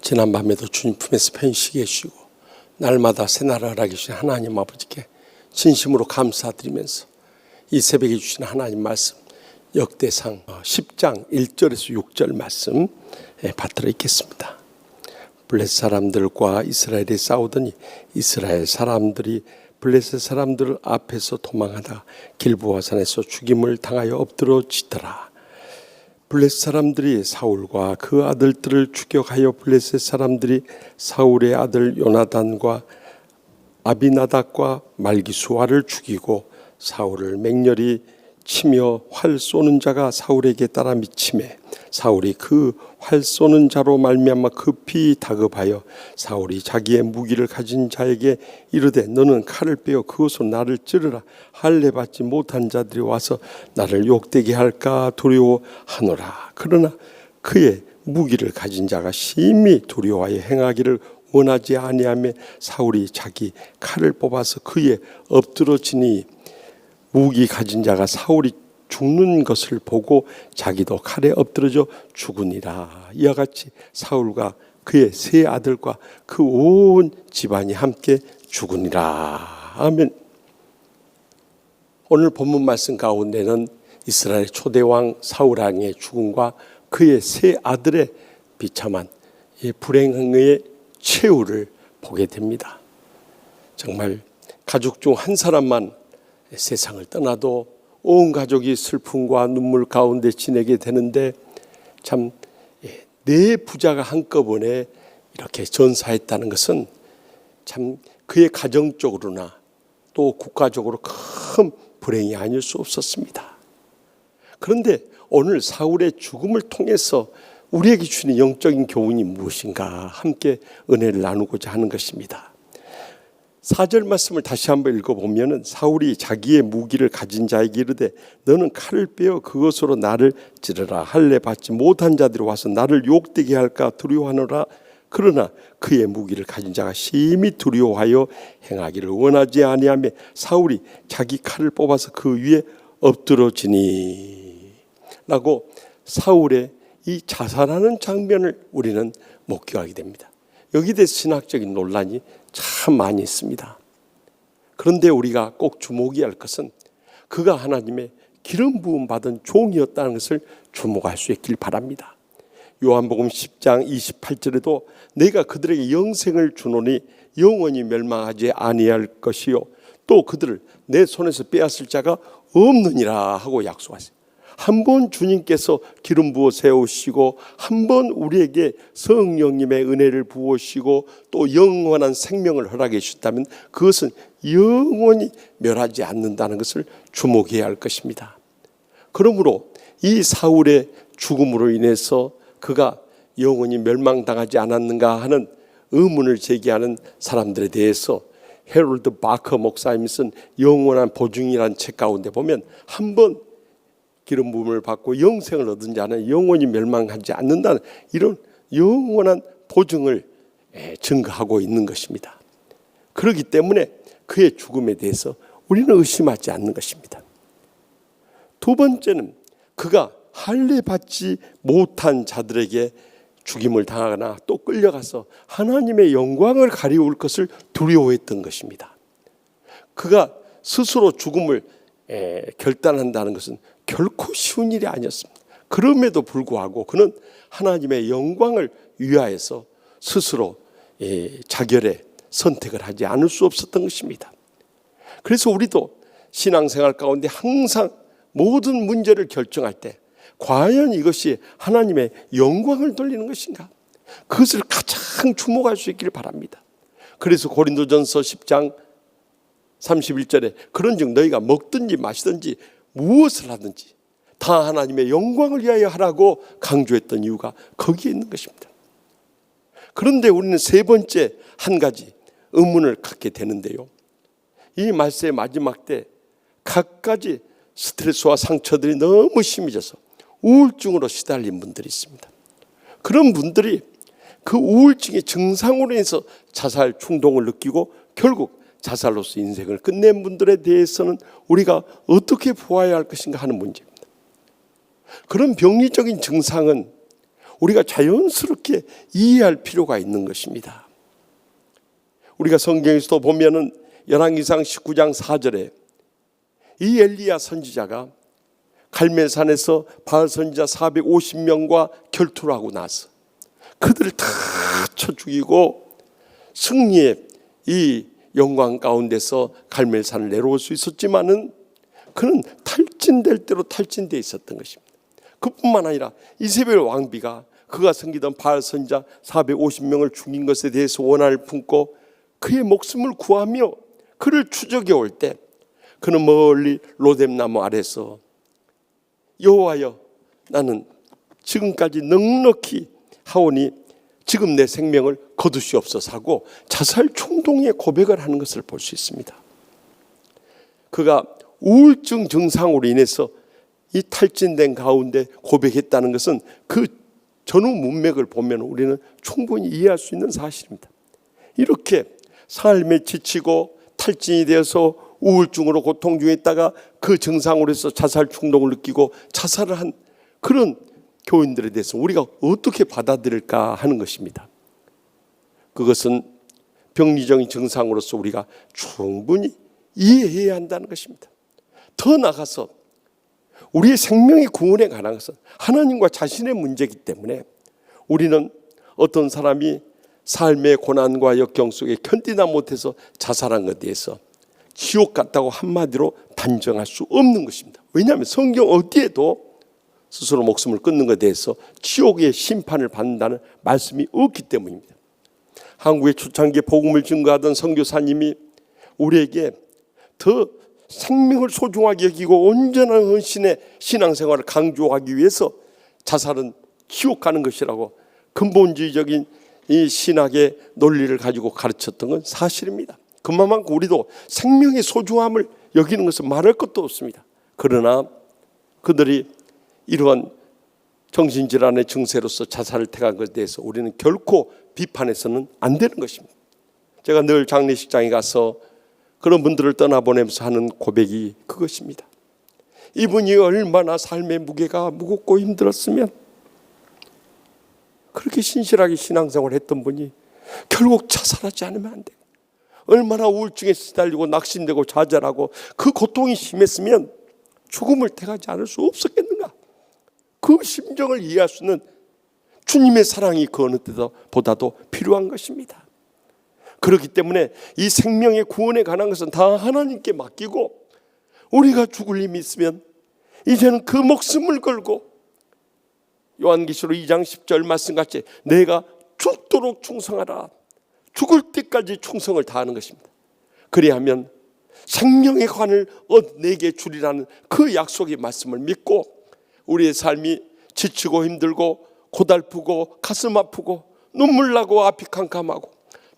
지난밤에도 주님 품에서 편식해 주시고 날마다 새날을 허락해주신 하나님 아버지께 진심으로 감사드리면서 이 새벽에 주신 하나님 말씀 역대상 10장 1절에서 6절 말씀 받들어 있겠습니다. 블레셋 사람들과 이스라엘이 싸우더니 이스라엘 사람들이 블레셋 사람들 앞에서 도망하다 길보아 산에서 죽임을 당하여 엎드러지더라. 블레셋 사람들이 사울과 그 아들들을 추격하여 블레셋 사람들이 사울의 아들 요나단과 아비나답과 말기수아를 죽이고 사울을 맹렬히 치며 활 쏘는 자가 사울에게 따라 미치매 사울이 그 활 쏘는 자로 말미암아 급히 다급하여 사울이 자기의 무기를 가진 자에게 이르되 너는 칼을 빼어 그것으로 나를 찌르라. 할례 받지 못한 자들이 와서 나를 욕되게 할까 두려워하노라. 그러나 그의 무기를 가진 자가 심히 두려워하여 행하기를 원하지 아니하며 사울이 자기 칼을 뽑아서 그에 엎드러지니 무기 가진 자가 사울이 죽는 것을 보고 자기도 칼에 엎드러져 죽으니라. 이와 같이 사울과 그의 세 아들과 그 온 집안이 함께 죽으니라. 아멘. 오늘 본문 말씀 가운데는 이스라엘 초대왕 사울 왕의 죽음과 그의 세 아들의 비참한 불행의 최후를 보게 됩니다. 정말 가족 중 한 사람만 세상을 떠나도 온 가족이 슬픔과 눈물 가운데 지내게 되는데 참 네 부자가 한꺼번에 이렇게 전사했다는 것은 참 그의 가정적으로나 또 국가적으로 큰 불행이 아닐 수 없었습니다. 그런데 오늘 사울의 죽음을 통해서 우리에게 주는 영적인 교훈이 무엇인가 함께 은혜를 나누고자 하는 것입니다. 4절 말씀을 다시 한번 읽어보면 사울이 자기의 무기를 가진 자에게 이르되 너는 칼을 빼어 그것으로 나를 찌르라. 할례 받지 못한 자들이 와서 나를 욕되게 할까 두려워하노라. 그러나 그의 무기를 가진 자가 심히 두려워하여 행하기를 원하지 아니하며 사울이 자기 칼을 뽑아서 그 위에 엎드러지니 라고 사울의 이 자살하는 장면을 우리는 목격하게 됩니다. 여기에 대해서 신학적인 논란이 참 많이 있습니다. 그런데 우리가 꼭 주목해야 할 것은 그가 하나님의 기름 부음 받은 종이었다는 것을 주목할 수 있길 바랍니다. 요한복음 10장 28절에도 내가 그들에게 영생을 주노니 영원히 멸망하지 아니할 것이요 또 그들을 내 손에서 빼앗을 자가 없느니라 하고 약속하세요. 한 번 주님께서 기름 부어 세우시고 한 번 우리에게 성령님의 은혜를 부으시고 또 영원한 생명을 허락해 주셨다면 그것은 영원히 멸하지 않는다는 것을 주목해야 할 것입니다. 그러므로 이 사울의 죽음으로 인해서 그가 영원히 멸망당하지 않았는가 하는 의문을 제기하는 사람들에 대해서 헤롤드 바커 목사님이 쓴 영원한 보증이라는 책 가운데 보면 한번 기름 부음을 받고 영생을 얻은 자는 영원히 멸망하지 않는다는 이런 영원한 보증을 증거하고 있는 것입니다. 그렇기 때문에 그의 죽음에 대해서 우리는 의심하지 않는 것입니다. 두 번째는 그가 할례 받지 못한 자들에게 죽임을 당하거나 또 끌려가서 하나님의 영광을 가리울 것을 두려워했던 것입니다. 그가 스스로 죽음을 결단한다는 것은 결코 쉬운 일이 아니었습니다. 그럼에도 불구하고 그는 하나님의 영광을 위하여서 스스로 자결의 선택을 하지 않을 수 없었던 것입니다. 그래서 우리도 신앙생활 가운데 항상 모든 문제를 결정할 때 과연 이것이 하나님의 영광을 돌리는 것인가? 그것을 가장 주목할 수 있기를 바랍니다. 그래서 고린도전서 10장 31절에 그런즉 너희가 먹든지 마시든지 무엇을 하든지 다 하나님의 영광을 위하여 하라고 강조했던 이유가 거기에 있는 것입니다. 그런데 우리는 세 번째 한 가지 의문을 갖게 되는데요. 이 말씀의 마지막 때 갖가지 스트레스와 상처들이 너무 심해져서 우울증으로 시달린 분들이 있습니다. 그런 분들이 그 우울증의 증상으로 인해서 자살 충동을 느끼고 결국 자살로서 인생을 끝낸 분들에 대해서는 우리가 어떻게 보아야 할 것인가 하는 문제입니다. 그런 병리적인 증상은 우리가 자연스럽게 이해할 필요가 있는 것입니다. 우리가 성경에서도 보면은 열왕기상 19장 4절에 이 엘리야 선지자가 갈멜산에서 바알 선지자 450명과 결투를 하고 나서 그들을 다 쳐 죽이고 승리의 이 영광 가운데서 갈멜산을 내려올 수 있었지만은 그는 탈진될 대로 탈진되어 있었던 것입니다. 그뿐만 아니라 이세벨 왕비가 그가 섬기던 바알 선지자 450명을 죽인 것에 대해서 원한을 품고 그의 목숨을 구하며 그를 추적해 올 때 그는 멀리 로뎀나무 아래서 여호와여, 나는 지금까지 넉넉히 하오니 지금 내 생명을 거두시옵소서 하고 자살 충동의 고백을 하는 것을 볼 수 있습니다. 그가 우울증 증상으로 인해서 이 탈진된 가운데 고백했다는 것은 그 전후 문맥을 보면 우리는 충분히 이해할 수 있는 사실입니다. 이렇게 삶에 지치고 탈진이 되어서 우울증으로 고통 중에 있다가 그 증상으로 해서 자살 충동을 느끼고 자살을 한 그런 교인들에 대해서 우리가 어떻게 받아들일까 하는 것입니다. 그것은 병리적인 증상으로서 우리가 충분히 이해해야 한다는 것입니다. 더 나아가서 우리의 생명의 구원에 관한 것은 하나님과 자신의 문제이기 때문에 우리는 어떤 사람이 삶의 고난과 역경 속에 견디다 못해서 자살한 것에 대해서 지옥 같다고 한마디로 단정할 수 없는 것입니다. 왜냐하면 성경 어디에도 스스로 목숨을 끊는 것에 대해서 지옥의 심판을 받는다는 말씀이 없기 때문입니다. 한국의 초창기에 복음을 증거하던 선교사님이 우리에게 더 생명을 소중하게 여기고 온전한 헌신의 신앙생활을 강조하기 위해서 자살은 지옥 가는 것이라고 근본주의적인 이 신학의 논리를 가지고 가르쳤던 건 사실입니다. 그만큼 우리도 생명의 소중함을 여기는 것은 말할 것도 없습니다. 그러나 그들이 이러한 정신질환의 증세로서 자살을 택한 것에 대해서 우리는 결코 비판해서는 안 되는 것입니다. 제가 늘 장례식장에 가서 그런 분들을 떠나보내면서 하는 고백이 그것입니다. 이분이 얼마나 삶의 무게가 무겁고 힘들었으면 그렇게 신실하게 신앙생활을 했던 분이 결국 자살하지 않으면 안 돼요. 얼마나 우울증에 시달리고 낙심되고 좌절하고 그 고통이 심했으면 죽음을 택하지 않을 수 없었겠는가. 그 심정을 이해할 수 있는 주님의 사랑이 그 어느 때보다도 필요한 것입니다. 그렇기 때문에 이 생명의 구원에 관한 것은 다 하나님께 맡기고 우리가 죽을 힘이 있으면 이제는 그 목숨을 걸고 요한계시록 2장 10절 말씀같이 내가 죽도록 충성하라. 죽을 때까지 충성을 다하는 것입니다. 그리하면 생명의 관을 내게 주리라는 그 약속의 말씀을 믿고 우리의 삶이 지치고 힘들고 고달프고 가슴 아프고 눈물 나고 앞이 캄캄하고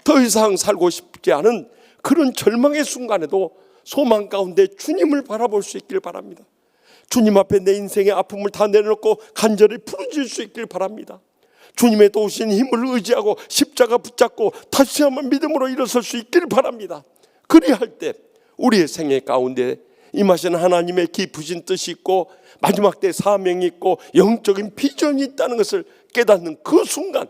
더 이상 살고 싶지 않은 그런 절망의 순간에도 소망 가운데 주님을 바라볼 수 있길 바랍니다. 주님 앞에 내 인생의 아픔을 다 내려놓고 간절히 부르짖을 수 있길 바랍니다. 주님의 도우신 힘을 의지하고 십자가 붙잡고 다시 한번 믿음으로 일어설 수 있길 바랍니다. 그리할 때 우리의 생애 가운데 임하시는 하나님의 깊으신 뜻이 있고 마지막 때 사명이 있고 영적인 비전이 있다는 것을 깨닫는 그 순간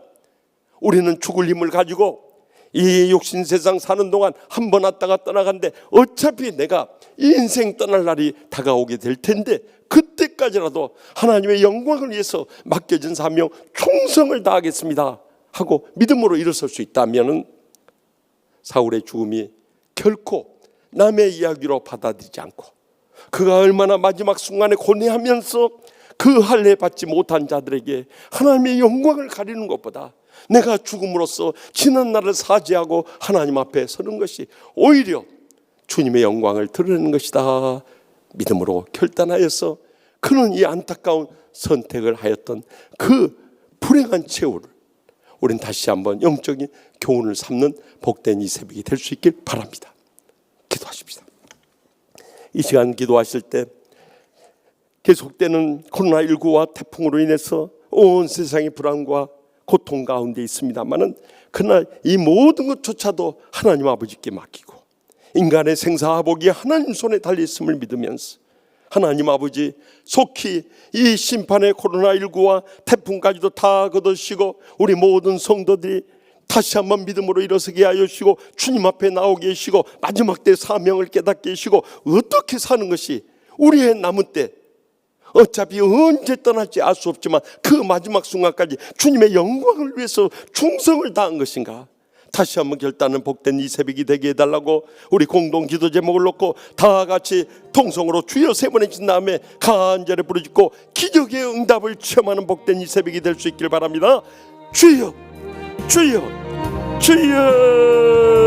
우리는 죽을 힘을 가지고 이 육신 세상 사는 동안 한 번 왔다가 떠나간데 어차피 내가 이 인생 떠날 날이 다가오게 될 텐데 그때까지라도 하나님의 영광을 위해서 맡겨진 사명 충성을 다하겠습니다 하고 믿음으로 일어설 수 있다면 사울의 죽음이 결코 남의 이야기로 받아들이지 않고 그가 얼마나 마지막 순간에 고뇌하면서 그 할례 받지 못한 자들에게 하나님의 영광을 가리는 것보다 내가 죽음으로써 지난 날을 사죄하고 하나님 앞에 서는 것이 오히려 주님의 영광을 드러내는 것이다 믿음으로 결단하여서 그는 이 안타까운 선택을 하였던 그 불행한 최후를 우리는 다시 한번 영적인 교훈을 삼는 복된 이 새벽이 될 수 있길 바랍니다. 기도하십시다. 이 시간 기도하실 때 계속되는 코로나19와 태풍으로 인해서 온 세상의 불안과 고통 가운데 있습니다마는 그러나 이 모든 것조차도 하나님 아버지께 맡기고 인간의 생사화복이 하나님 손에 달려있음을 믿으면서 하나님 아버지, 속히 이 심판의 코로나19와 태풍까지도 다 거두시고 우리 모든 성도들이 다시 한번 믿음으로 일어서게 하여 주시고 주님 앞에 나오게 하시고 마지막 때 사명을 깨닫게 하시고 어떻게 사는 것이 우리의 남은 때, 어차피 언제 떠날지 알 수 없지만 그 마지막 순간까지 주님의 영광을 위해서 충성을 다한 것인가, 다시 한번 결단은 복된 이 새벽이 되게 해달라고 우리 공동 기도 제목을 놓고 다 같이 통성으로 주여 세 번에 친 다음에 간절히 부르짖고 기적의 응답을 체험하는 복된 이 새벽이 될 수 있길 바랍니다. 주여, 주여, 주여.